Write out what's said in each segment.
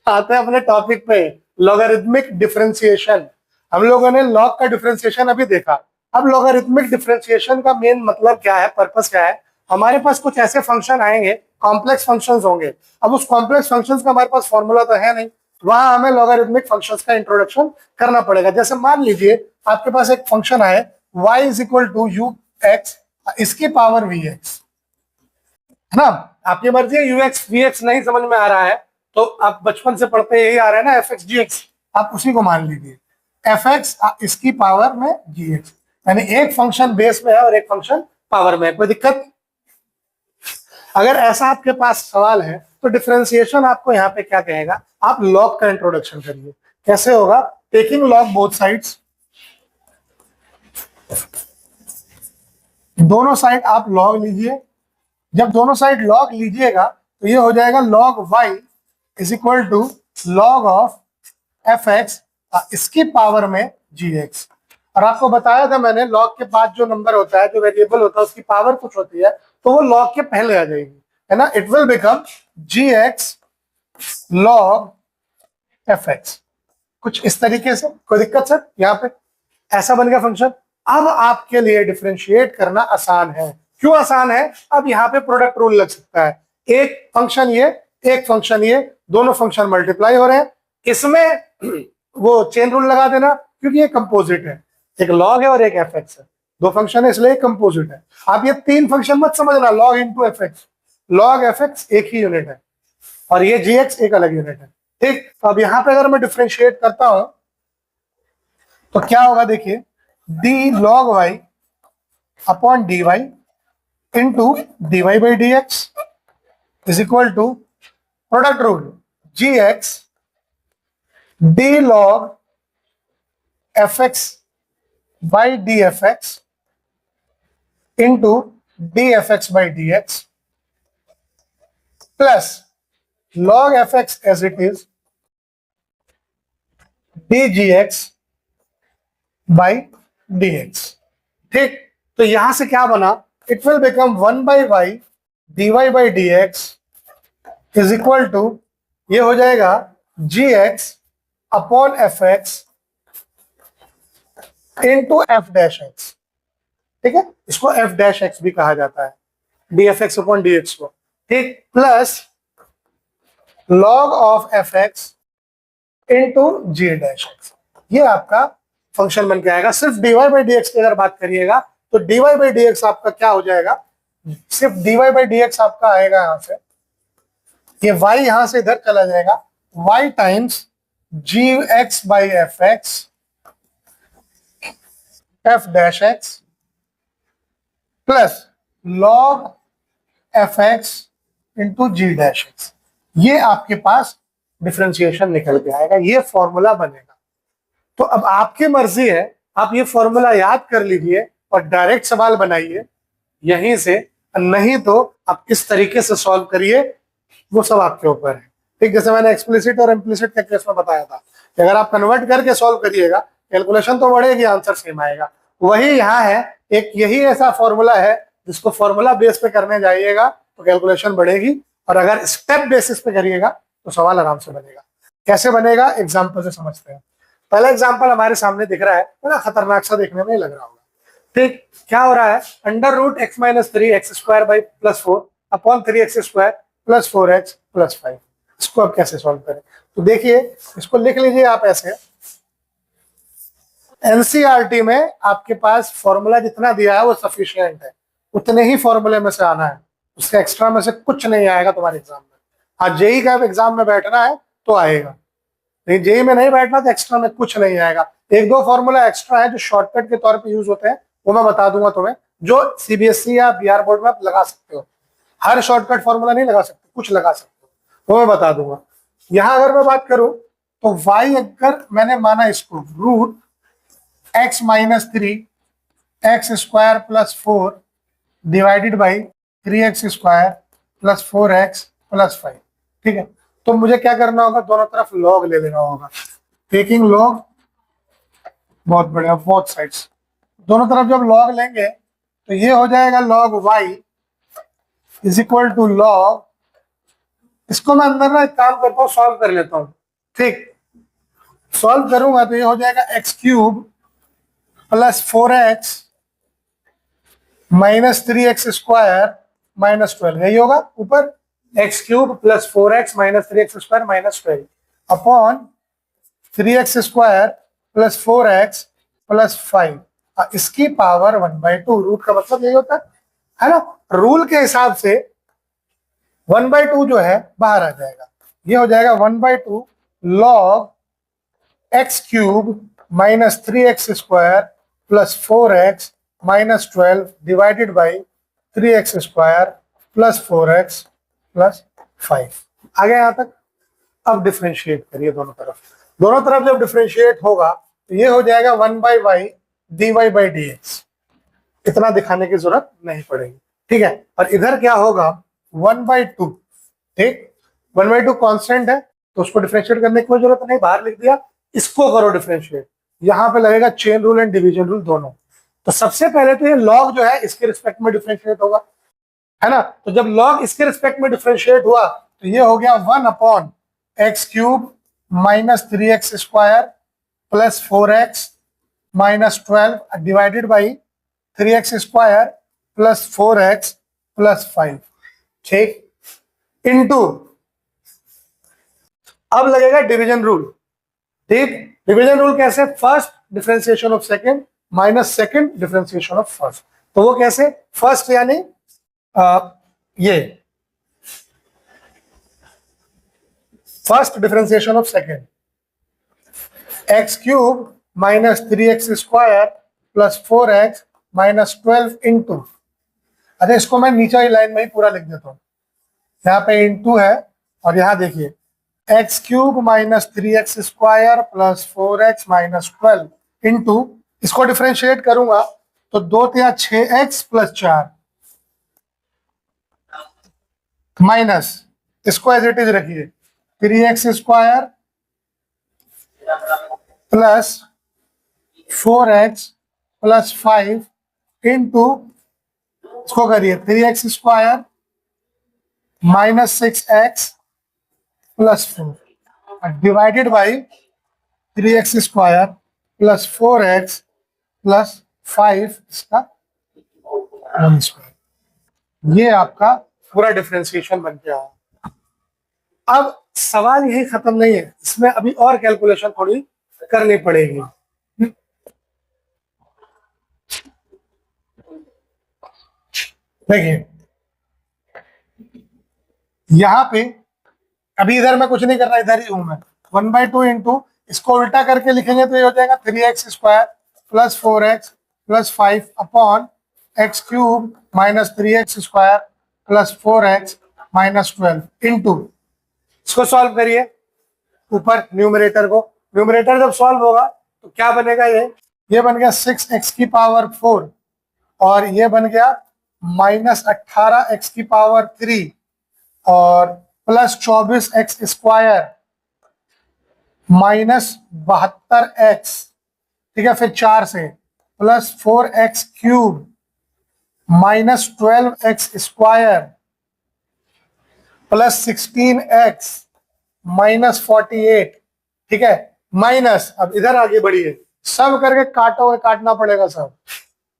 आते हैं अपने टॉपिक पे, लॉगरिथमिक डिफरेंशिएशन। हम लोगों ने लॉग का डिफरेंशिएशन अभी देखा। अब लॉगरिथमिक डिफरेंशिएशन का मेन मतलब क्या है, पर्पस क्या है? हमारे पास कुछ ऐसे फंक्शन आएंगे, कॉम्प्लेक्स फंक्शंस होंगे। अब उस कॉम्प्लेक्स फंक्शंस का हमारे पास फॉर्मूला तो है नहीं, वहां हमें लॉगरिथमिक फंक्शंस का इंट्रोडक्शन करना पड़ेगा। जैसे मान लीजिए आपके पास एक फंक्शन है y is equal to u x, इसकी पावर वी एक्स, है ना? आपकी मर्जी है, यूएक्स वीएक्स नहीं समझ में आ रहा है तो आप बचपन से पढ़ते यही आ रहा है ना, एफ एक्स जी एक्स, आप उसी को मान लीजिए। एफ एक्स इसकी पावर में जी एक्स, यानी एक फंक्शन बेस में है और एक फंक्शन पावर में है। कोई दिक्कत? अगर ऐसा आपके पास सवाल है तो डिफरेंशिएशन आपको यहाँ पे क्या कहेगा, आप लॉग का इंट्रोडक्शन करिए। कैसे होगा? टेकिंग लॉग बोथ साइड्स, दोनों साइड आप लॉग लीजिए। जब दोनों साइड लॉग लीजिएगा तो ये हो जाएगा log y is equal to log of f x, इसकी पावर में जी एक्स। और आपको बताया था मैंने, लॉग के बाद जो नंबर होता है, जो वेरिएबल होता है, उसकी पावर कुछ होती है तो वो लॉग के पहले आ जाएगी, है ना? It will become g x log f x, कुछ इस तरीके से। कोई दिक्कत सर? यहाँ पे ऐसा बन गया फंक्शन। अब आपके लिए डिफरेंशिएट करना आसान है। क्यों आसान है? अब यहाँ पे प्रोडक्ट रूल लग सकता है। एक फंक्शन ये, एक फंक्शन ये, दोनों फंक्शन मल्टीप्लाई हो रहे हैं, इसमें वो चेन रूल लगा देना, क्योंकि ये कंपोजिट है, एक लॉग है और एक एफ एक्स है, दो फंक्शन है इसलिए कंपोजिट है। आप ये तीन फंक्शन मत समझना, log into F x, log f x एक ही यूनिट है और ये जी एक्स एक अलग यूनिट है। ठीक, तो अब यहाँ पे अगर मैं डिफरेंशिएट करता हूं तो क्या होगा? देखिए, d log y upon d y into d y by d x is equal to product rule g x d log f x by d f x into d f x by d x plus log f x as it is d g x by d x. ठीक, तो यहां से क्या बना? It will become 1 by y d y by d x is equal to, ये हो जाएगा g x upon f x into f dash x. ठीक है, इसको एफ डैश एक्स भी कहा जाता है, d f x upon d x को। ठीक, plus log of f x into g dash x, ये आपका फंक्शन बन के आएगा। सिर्फ डीवाई बाई डी एक्स की अगर बात करिएगा तो डीवाई बाई डी एक्स आपका क्या हो जाएगा? सिर्फ डीवाई बाई डी एक्स आपका आएगा यहां से, ये y यहां से इधर चला जाएगा, y times g x by f x f dash x plus log f x into g dash x. ये आपके पास डिफरेंशिएशन निकल के आएगा, ये फॉर्मूला बनेगा। तो अब आपकी मर्जी है, आप ये फॉर्मूला याद कर लीजिए और डायरेक्ट सवाल बनाइए यहीं से, नहीं तो आप किस तरीके से सॉल्व करिए, वो सब आपके ऊपर है। ठीक, जैसे मैंने एक्सप्लिसिट और इम्प्लिसिट के केस में बताया था कि अगर आप कन्वर्ट करके सॉल्व करिएगा, कैलकुलेशन तो बढ़ेगी, आंसर सेम आएगा। वही यहाँ है, एक यही ऐसा फॉर्मूला है जिसको फॉर्मूला बेस पे करने जाइएगा तो कैलकुलेशन बढ़ेगी, और अगर स्टेप बेसिस पे करिएगा तो सवाल आराम से बनेगा। कैसे बनेगा? एग्जाम्पल से समझते हैं। पहला एग्जाम्पल हमारे सामने दिख रहा है, बड़ा खतरनाक सा देखने में लग रहा होगा। ठीक, क्या हो रहा है? Under root x minus three x square by plus four upon three x square plus four x plus five. इसको अब कैसे सॉल्व करें? तो देखिए, इसको लिख लीजिए आप ऐसे। एनसीईआरटी में आपके पास फॉर्मूला जितना दिया है वो सफिशिएंट है, उतने ही फॉर्मूले में से आना है, उसके एक्स्ट्रा में से कुछ नहीं आएगा तुम्हारे एग्जाम में। हाँ, जेई का एग्जाम में बैठना है तो आएगा, नहीं जेई में नहीं बैठना तो एक्स्ट्रा में कुछ नहीं आएगा। एक दो फॉर्मूला एक्स्ट्रा है जो शॉर्टकट के तौर पे यूज होते हैं, वो मैं बता दूंगा तुम्हें, जो सीबीएसई या बिहार बोर्ड में आप लगा सकते हो। हर शॉर्टकट फॉर्मूला नहीं लगा सकते, कुछ लगा सकते हो, वो मैं बता दूंगा। यहां अगर मैं बात करूं तो y अगर मैंने माना इसको root x minus three x square plus four divided by three x square plus four x plus five. ठीक है, तो मुझे क्या करना होगा? दोनों तरफ लॉग ले लेना होगा। टेकिंग लॉग, बहुत बढ़िया, बोथ साइड्स, दोनों तरफ जब लॉग लेंगे तो ये हो जाएगा log y is equal to log इसको मैं अंदर ना एक काम करता हूँ, सॉल्व कर लेता हूँ। ठीक, सॉल्व करूंगा तो ये हो जाएगा x cube plus 4x minus 3x square minus 12, यही होगा ऊपर, x cube plus 4x minus 3x square minus 12 upon 3x square plus 4x plus 5, इसकी पावर 1/2। रूट का मतलब यही होता है ना। रूल के हिसाब से 1/2 जो है बाहर आ जाएगा, ये हो जाएगा 1/2 log x cube minus 3x square plus 4x minus 12 divided by 3x square plus 4x plus 5। आ गया यहां तक। अब डिफ्रेंशिएट करिए दोनों तरफ, दोनों तरफ जब डिफ्रेंशिएट होगा तो ये हो जाएगा 1/y dy बाई dx। इतना दिखाने की जरूरत नहीं पड़ेगी, ठीक है। और इधर क्या होगा 1/2, ठीक, 1/2 कांस्टेंट है तो उसको डिफरेंशिएट करने की कोई जरूरत नहीं, बाहर लिख दिया। इसको करो डिफरेंशिएट, यहां पे लगेगा chain rule and division rule दोनों। तो सबसे पहले तो ये लॉग जो है इसके रिस्पेक्ट में डिफरेंशिएट होगा, है ना। तो जब लॉग इसके रिस्पेक्ट में डिफरेंशिएट हुआ तो ये हो गया 1 upon x cube minus 3x square plus 4x minus 12 divided by 3x square plus 4x plus 5, ठीक, इनटू अब लगेगा डिवीजन रूल, ठीक। डिवीजन रूल कैसे, first differentiation of second minus second differentiation of first. तो वो कैसे, फर्स्ट यानी ये first differentiation of second, x cube minus 3x square plus 4x minus 12 into, अरे इसको मैं नीचे वाली लाइन में ही पूरा लिख देता हूं, यहाँ पे इंटू है और यहाँ देखिए x cube minus 3x square plus 4x minus 12 into, इसको डिफरेंशिएट करूंगा तो 2 तिया 6x प्लस 4 माइनस, इसको एज इट इज रखिए 3x square plus 4x plus 5 into, इसको करिए 3x square minus 6x plus 4 divided by 3x square plus 4x plus 5 इसका 1 square. ये आपका पूरा डिफरेंशिएशन बन गया। अब सवाल यही खत्म नहीं है, इसमें अभी और कैलकुलेशन थोड़ी करनी पड़ेगी। देखिए यहां पे अभी इधर मैं कुछ नहीं कर रहा, इधर ही हूं मैं। 1/2 इंटू, इसको उल्टा करके लिखेंगे तो ये हो जाएगा 3x square plus 4x plus 5 upon x cube minus 3x square plus 4x minus 12 into, इसको सॉल्व करिए ऊपर न्यूमरेटर को। न्यूमरेटर जब सॉल्व होगा तो क्या बनेगा, ये बन गया 6x की पावर 4 और ये बन गया माइनस 18x की पावर 3 और plus 24x square minus 72x, ठीक है, फिर 4 से plus 4x cube minus 12x square plus 16x minus 48, ठीक है, माइनस, अब इधर आगे बढ़िए, सब करके काटोगे, काटना पड़ेगा सब।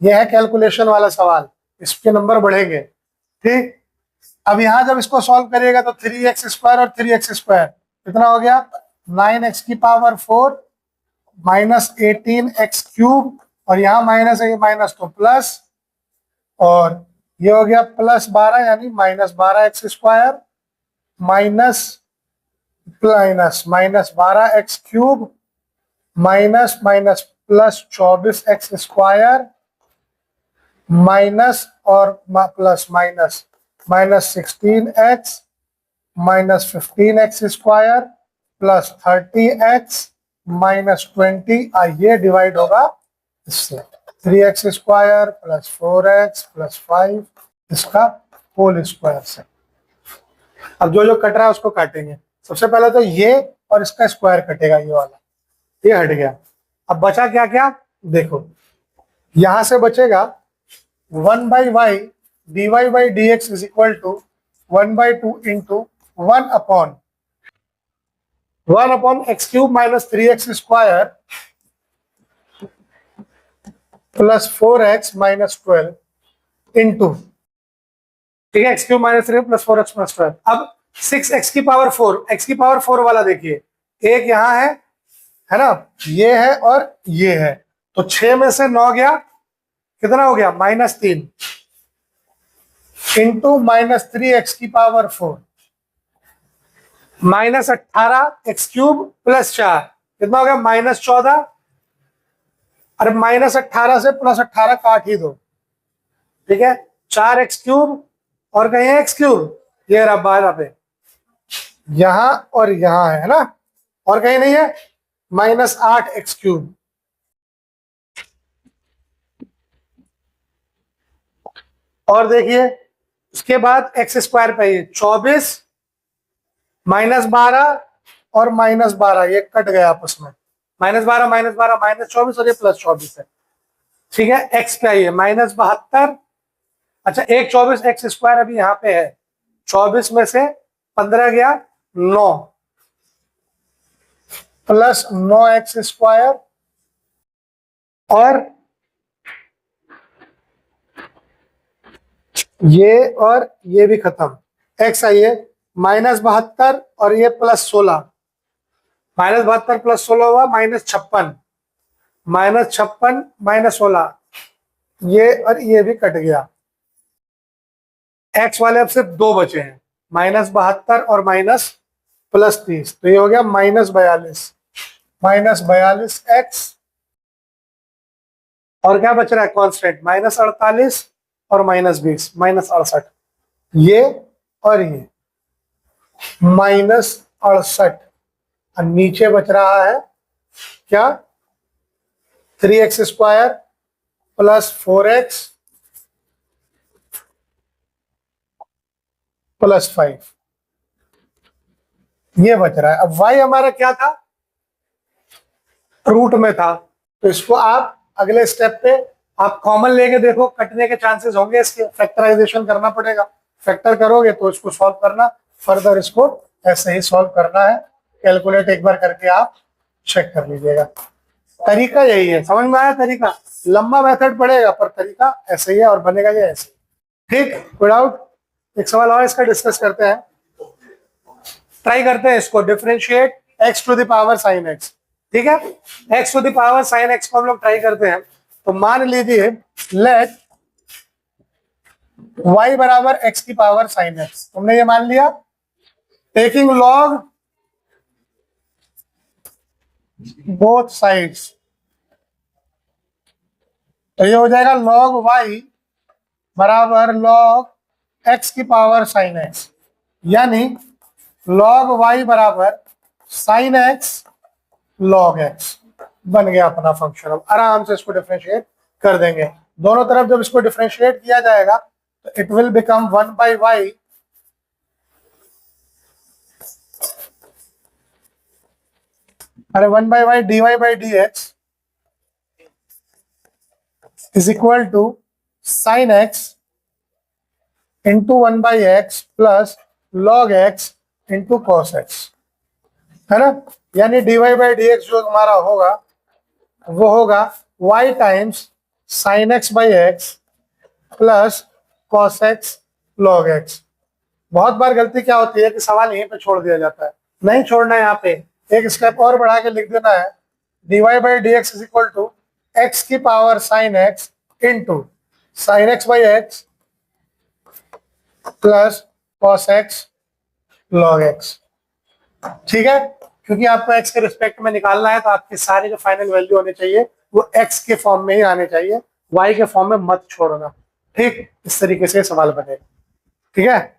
यह है कैलकुलेशन वाला सवाल, इसके नंबर बढ़ेंगे, ठीक। अब यहां जब इसको सॉल्व करिएगा तो 3x स्क्वायर और 3x स्क्वायर कितना हो गया 9x की पावर 4 माइनस 18x क्यूब और यहाँ माइनस है, माइनस तो प्लस, और ये हो गया प्लस 12 यानी minus 12x square minus minus minus 12x cube minus minus plus 24x square minus और plus minus minus 16x minus 15x square plus 30x minus 20, ये डिवाइड होगा इससे 3x square plus 4x plus 5 इसका whole square से। अब जो जो cut रहा है उसको काटेंगे। सबसे पहले तो ये और इसका स्क्वायर कटेगा, ये वाला, ये हट गया। अब बचा क्या क्या, देखो यहां से बचेगा 1/y dy by dx is equal to 1/2 into one upon x cube minus 3x square plus 4x minus 12 into, ठीक है, x cube minus 3 plus 4x plus 12। अब 6x की पावर 4, x की पावर 4 वाला देखिए, एक यहाँ है ना, ये है और ये है, तो 6 में से 9 गया, कितना हो गया, -3 इंटू -3x की पावर 4 -18 x क्यूब प्लस 4, कितना हो गया, -14। अरे -18 से +18 काट ही दो, ठीक है, 4x क्यूब और कहीं है x क्यूब, ये रहा 12 पे, यहां और यहां है ना, और कहीं नहीं है, -8x क्यूब। और देखिए उसके बाद x स्क्वायर पे ये 24 -12 और -12, ये कट गया आपस में, -12 -24 और ये +24 है, ठीक है। x पे आइए -72, अच्छा एक 24 x स्क्वायर अभी यहाँ पे है, 24 में से 15 गया 9 प्लस 9x स्क्वायर और ये भी खत्म, x आइए -72 और ये +16, -72 + 16 हुआ -56, -56 -16, ये और ये भी कट गया, x वाले अब सिर्फ 2 बचे हैं, -72 और +30, तो ये हो गया -42 -42x, और क्या बच रहा है कांस्टेंट, -48 और -20 -68, ये और ये -68, और नीचे बच रहा है क्या, 3x square plus 4x plus 5, ये बच रहा है। अब y हमारा क्या था, रूट में था, तो इसको आप अगले स्टेप पे आप कॉमन लेके देखो, कटने के चांसेस होंगे, इसके फैक्टराइजेशन करना पड़ेगा, फैक्टर करोगे तो इसको सॉल्व करना, फर्दर इसको ऐसे ही सॉल्व करना है, कैलकुलेट एक बार करके आप चेक कर लीजिएगा। तरीका यही है, समझ में आया, तरीका लंबा मेथड पड़ेगा पर तरीका ऐसे ही है और बनेगा ये ऐसे, ठीक, कोई डाउट। एक सवाल और इसका डिस्कस करते हैं, ट्राई करते हैं इसको, differentiate x to the power sin x, ठीक है, x to the power sin x को हम लोग ट्राई करते हैं। तो मान लीजिए लेट y बराबर x की पावर sin x, तुमने ये मान लिया, टेकिंग लॉग बोथ साइड्स, तो ये हो जाएगा log y बराबर log x की पावर sin x, यानी log y बराबर sin x log x, बन गया अपना फंक्शन। अब आराम से इसको डिफरेंशिएट कर देंगे, दोनों तरफ जब इसको डिफरेंशिएट किया जाएगा तो it will become 1/y dy/dx is equal to sin x into 1/x plus log x into cos x, है ना, यानी dy/dx जो हमारा होगा वो होगा y times sin x by x plus cos x log x। बहुत बार गलती क्या होती है कि सवाल यहीं पे छोड़ दिया जाता है, नहीं छोड़ना है, यहाँ पे एक स्टेप और बढ़ा के लिख देना है, dy/dx is equal to x की power sin x into sin x by x plus cos x log x, ठीक है, क्योंकि आपको x के रिस्पेक्ट में निकालना है तो आपके सारे जो फाइनल वैल्यू होने चाहिए वो x के फॉर्म में ही आने चाहिए, y के फॉर्म में मत छोड़ना, ठीक, इस तरीके से सवाल बनेगा, ठीक है।